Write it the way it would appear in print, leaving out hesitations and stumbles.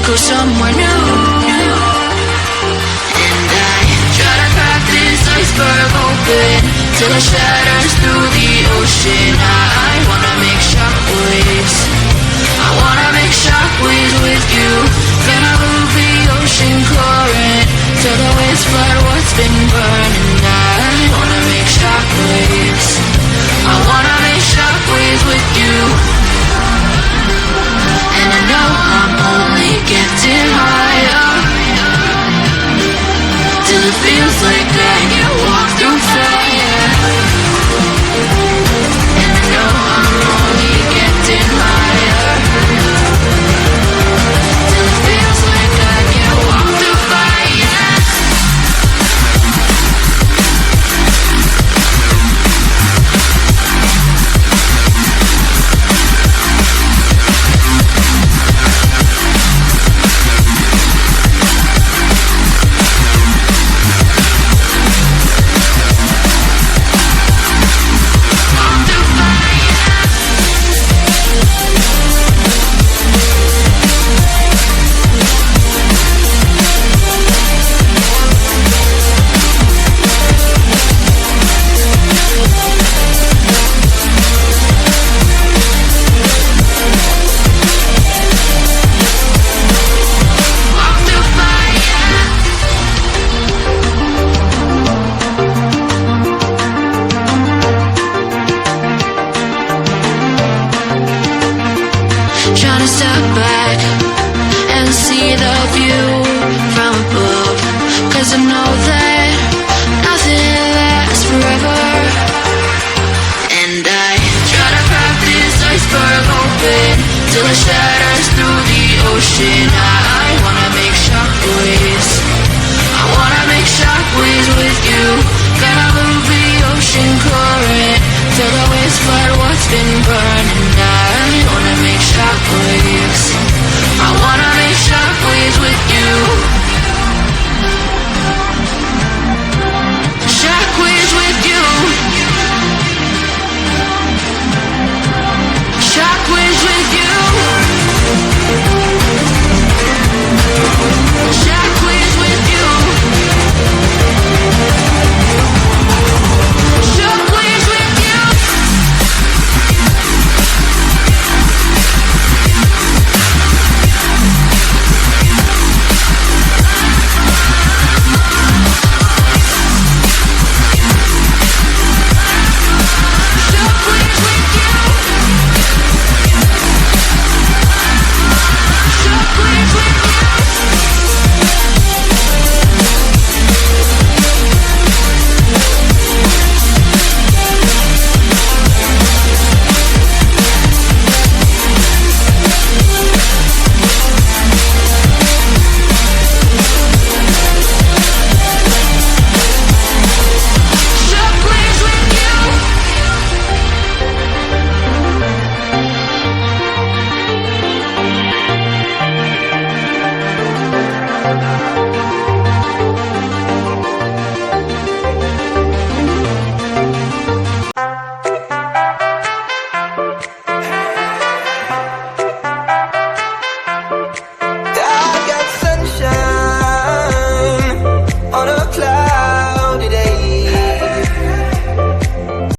go somewhere new. And I try to crack this iceberg open till it shatters through the ocean. I wanna make shockwaves. I wanna make shockwaves with you. Gonna move the ocean current till the waves flood what's been burning. I wanna make shockwaves. I wanna make shockwaves with you. And I know I'm only getting higher till it feels like I can walk through fire. And I know I'm only getting higher till it feels like I can walk through fire. Trying to step back and see the view from above, 'cause I know that nothing lasts forever. And I try to crack this iceberg open till it shatters through the ocean. I wanna make shockwaves.